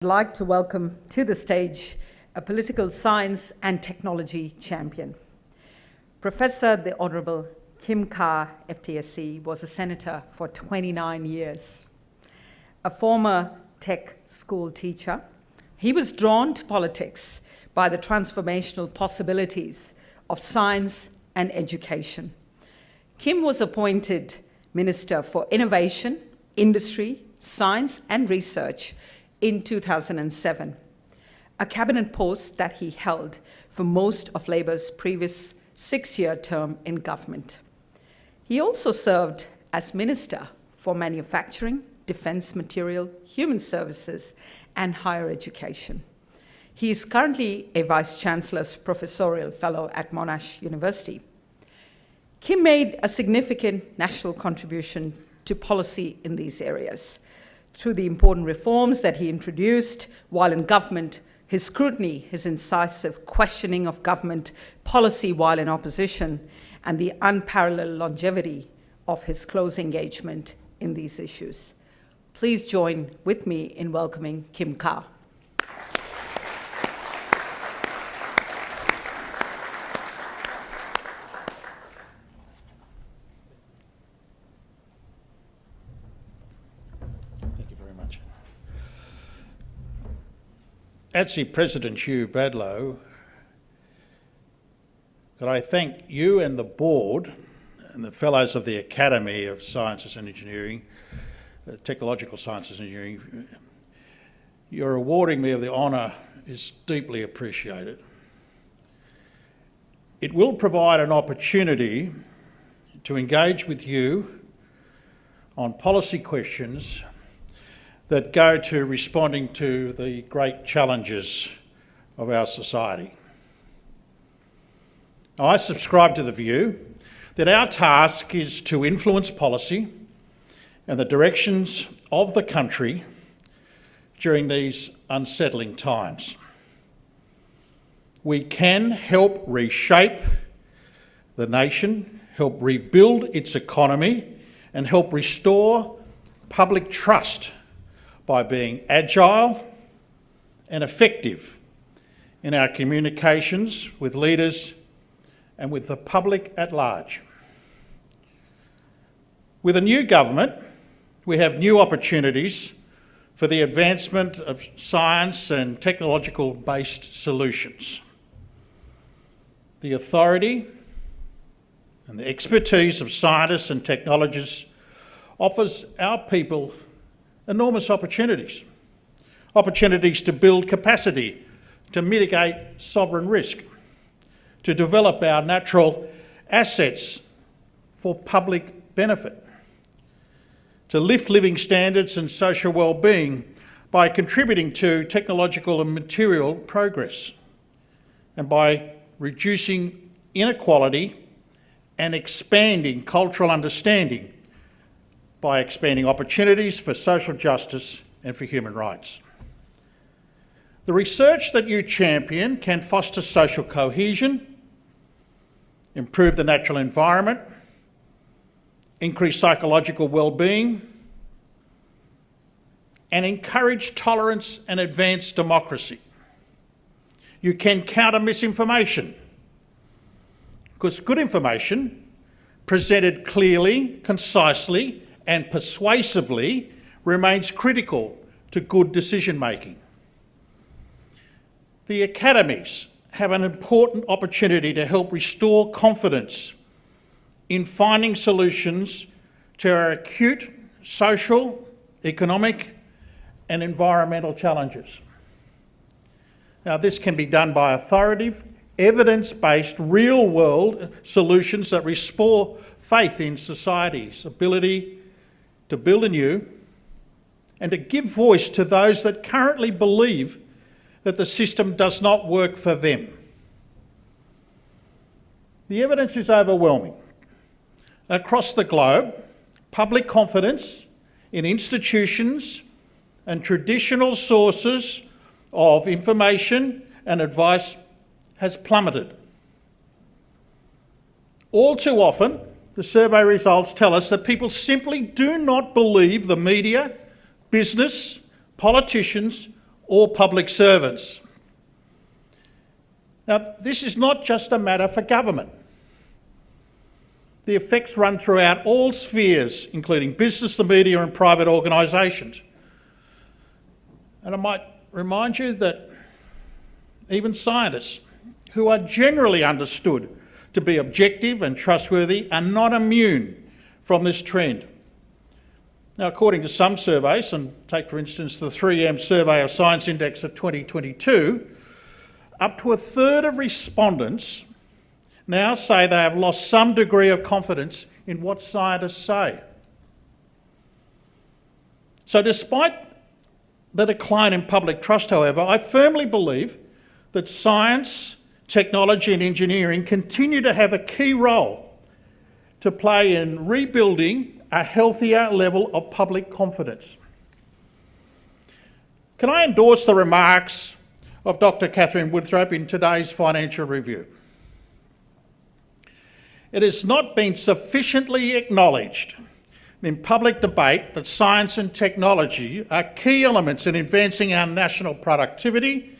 I'd like to welcome to the stage a political science and technology champion. Professor the Honorable Kim Carr, FTSE, was a senator for 29 years. A former tech school teacher, he was drawn to politics by the transformational possibilities of science and education. Kim was appointed Minister for Innovation, Industry, Science and Research in 2007, a cabinet post that he held for most of Labour's previous 6-year term in government. He also served as Minister for Manufacturing, Defence Material, Human Services and Higher Education. He is currently a Vice-Chancellor's Professorial Fellow at Monash University. Kim made a significant national contribution to policy in these areas. Through the important reforms that he introduced while in government, his scrutiny, his incisive questioning of government policy while in opposition, and the unparalleled longevity of his close engagement in these issues. Please join with me in welcoming Kim Carr. ATSE President Hugh Bradlow, could I thank you and the board and the fellows of the Academy of Sciences and Engineering, Technological Sciences and Engineering. Your awarding me of the honour is deeply appreciated. It will provide an opportunity to engage with you on policy questions that go to responding to the great challenges of our society. I subscribe to the view that our task is to influence policy and the directions of the country during these unsettling times. We can help reshape the nation, help rebuild its economy, and help restore public trust by being agile and effective in our communications with leaders and with the public at large. With a new government, we have new opportunities for the advancement of science and technological-based solutions. The authority and the expertise of scientists and technologists offers our people enormous opportunities. Opportunities to build capacity, to mitigate sovereign risk, to develop our natural assets for public benefit, to lift living standards and social well-being by contributing to technological and material progress, and by reducing inequality and expanding cultural understanding by expanding opportunities for social justice and for human rights. The research that you champion can foster social cohesion, improve the natural environment, increase psychological well-being, and encourage tolerance and advance democracy. You can counter misinformation, because good information, presented clearly, concisely, and persuasively, remains critical to good decision-making. The academies have an important opportunity to help restore confidence in finding solutions to our acute social, economic, and environmental challenges. Now, this can be done by authoritative, evidence-based, real-world solutions that restore faith in society's ability to build anew and to give voice to those that currently believe that the system does not work for them. The evidence is overwhelming. Across the globe, public confidence in institutions and traditional sources of information and advice has plummeted. All too often, the survey results tell us that people simply do not believe the media, business, politicians or public servants. Now, this is not just a matter for government. The effects run throughout all spheres, including business, the media and private organisations. And I might remind you that even scientists, who are generally understood to be objective and trustworthy, are not immune from this trend. Now, according to some surveys, and take for instance the 3M Survey of Science Index of 2022, up to a third of respondents now say they have lost some degree of confidence in what scientists say. So despite the decline in public trust, however, I firmly believe that science, technology and engineering continue to have a key role to play in rebuilding a healthier level of public confidence. Can I endorse the remarks of Dr. Catherine Woodthorpe in today's financial review? It has not been sufficiently acknowledged in public debate that science and technology are key elements in advancing our national productivity.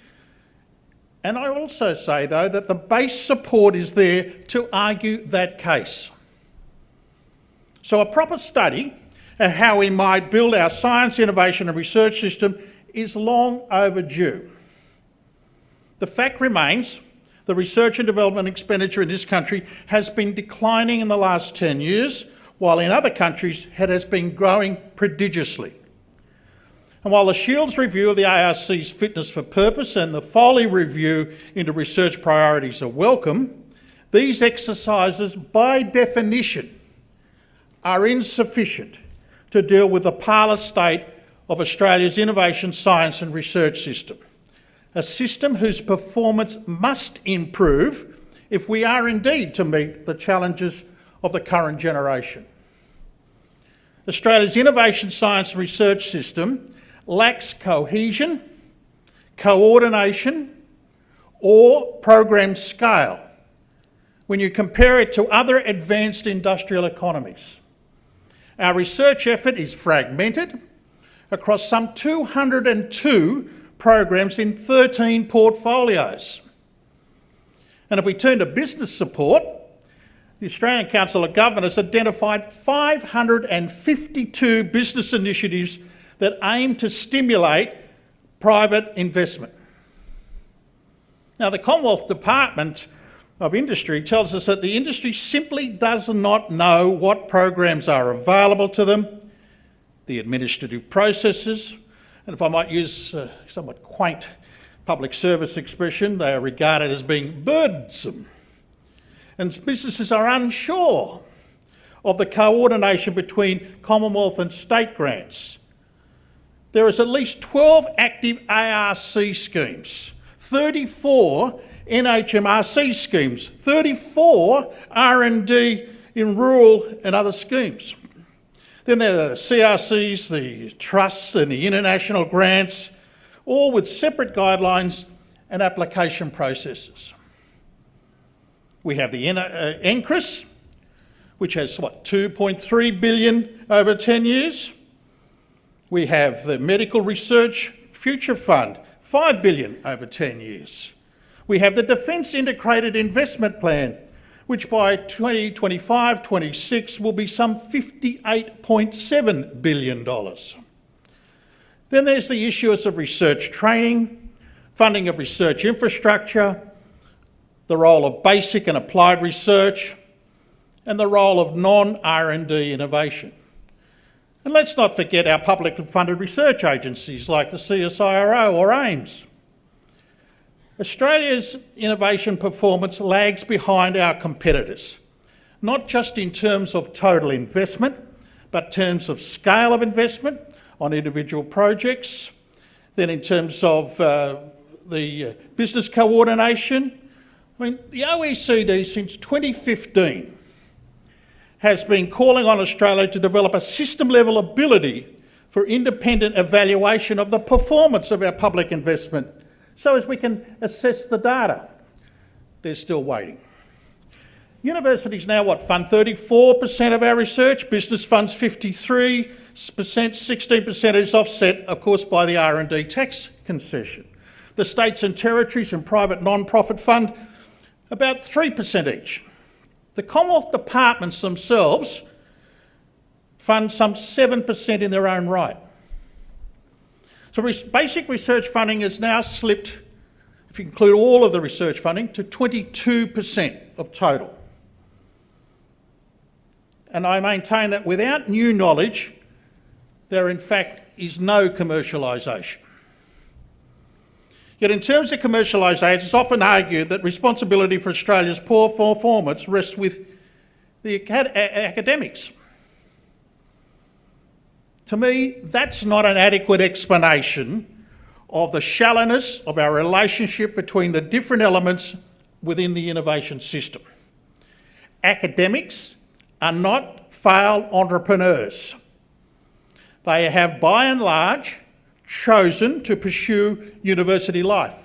And I also say, though, that the base support is there to argue that case. So a proper study of how we might build our science, innovation and research system is long overdue. The fact remains, the research and development expenditure in this country has been declining in the last 10 years, while in other countries it has been growing prodigiously. And while the Shields review of the ARC's fitness for purpose and the Foley review into research priorities are welcome, these exercises by definition are insufficient to deal with the parlous state of Australia's innovation, science and research system. A system whose performance must improve if we are indeed to meet the challenges of the current generation. Australia's innovation, science and research system lacks cohesion, coordination or program scale when you compare it to other advanced industrial economies. Our research effort is fragmented across some 202 programs in 13 portfolios. And if we turn to business support, the Australian Council of Government has identified 552 business initiatives that aim to stimulate private investment. Now, the Commonwealth Department of Industry tells us that the industry simply does not know what programs are available to them, the administrative processes, and if I might use a somewhat quaint public service expression, they are regarded as being burdensome. And businesses are unsure of the coordination between Commonwealth and state grants. There is at least 12 active ARC schemes, 34 NHMRC schemes, 34 R&D in rural and other schemes. Then there are the CRCs, the trusts and the international grants, all with separate guidelines and application processes. We have the NCRIS, which has, 2.3 billion over 10 years. We have the Medical Research Future Fund, 5 billion over 10 years. We have the Defence Integrated Investment Plan, which by 2025-26 will be some $58.7 billion. Then there's the issues of research training, funding of research infrastructure, the role of basic and applied research, and the role of non-R&D innovation. And let's not forget our publicly funded research agencies like the CSIRO or AIMS. Australia's innovation performance lags behind our competitors, not just in terms of total investment, but in terms of scale of investment on individual projects, then in terms of the business coordination. I mean, the OECD since 2015 has been calling on Australia to develop a system-level ability for independent evaluation of the performance of our public investment so as we can assess the data. They're still waiting. Universities now, fund 34% of our research, business funds 53%, 16% is offset, of course, by the R&D tax concession. The states and territories and private non-profit fund about 3% each. The Commonwealth departments themselves fund some 7% in their own right. So basic research funding has now slipped, if you include all of the research funding, to 22% of total. And I maintain that without new knowledge, there in fact is no commercialisation. Yet in terms of commercialisation, it's often argued that responsibility for Australia's poor performance rests with the academics. To me, that's not an adequate explanation of the shallowness of our relationship between the different elements within the innovation system. Academics are not failed entrepreneurs. They have, by and large, chosen to pursue university life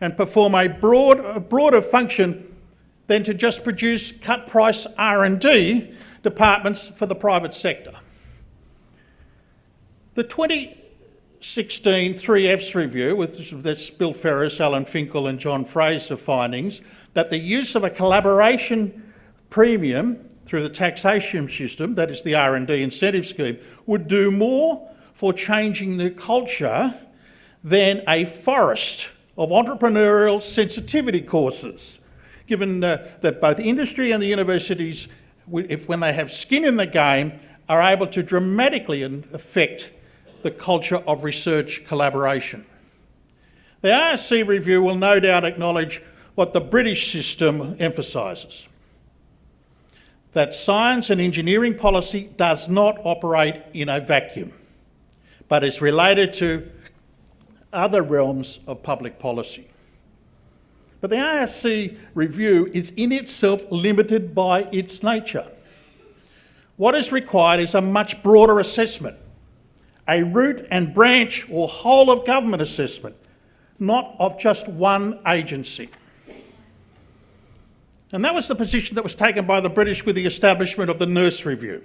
and perform a broader function than to just produce cut-price R&D departments for the private sector. The 2016 3Fs review, that's Bill Ferris, Alan Finkel and John Fraser findings, that the use of a collaboration premium through the taxation system, that is the R&D incentive scheme, would do more for changing the culture than a forest of entrepreneurial sensitivity courses, given that both industry and the universities, when they have skin in the game, are able to dramatically affect the culture of research collaboration. The ATSE review will no doubt acknowledge what the British system emphasises, that science and engineering policy does not operate in a vacuum, but is related to other realms of public policy. But the ATSE review is in itself limited by its nature. What is required is a much broader assessment, a root and branch or whole of government assessment, not of just one agency. And that was the position that was taken by the British with the establishment of the Nurse Review,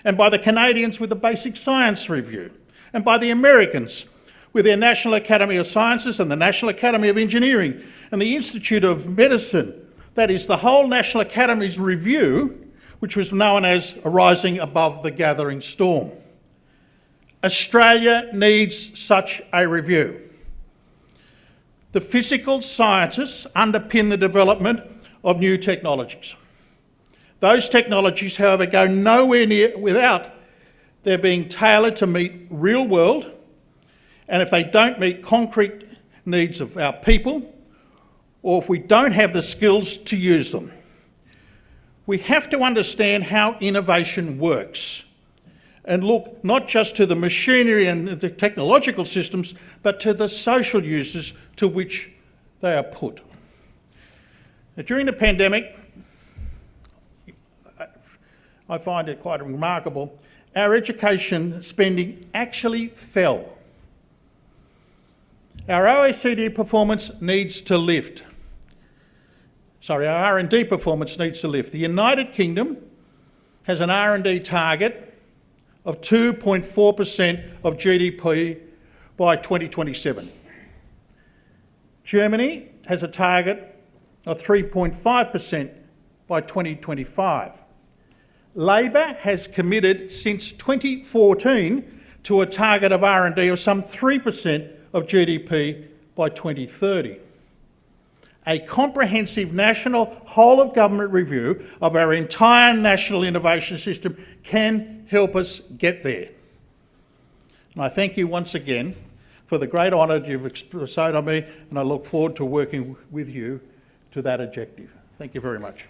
and by the Canadians with the Basic Science Review, and by the Americans with their National Academy of Sciences and the National Academy of Engineering and the Institute of Medicine. That is the whole National Academy's review, which was known as Rising Above the Gathering Storm. Australia needs such a review. The physical sciences underpin the development of new technologies. Those technologies, however, go nowhere near without there being tailored to meet real world, and if they don't meet concrete needs of our people, or if we don't have the skills to use them. We have to understand how innovation works and look not just to the machinery and the technological systems, but to the social uses to which they are put. During the pandemic, I find it quite remarkable, our education spending actually fell. Our OECD performance needs to lift. Our R&D performance needs to lift. The United Kingdom has an R&D target of 2.4% of GDP by 2027. Germany has a target of 3.5% by 2025. Labor has committed since 2014 to a target of R&D of some 3% of GDP by 2030. A comprehensive national whole-of-government review of our entire national innovation system can help us get there. And I thank you once again for the great honour you've bestowed on me, and I look forward to working with you to that objective. Thank you very much.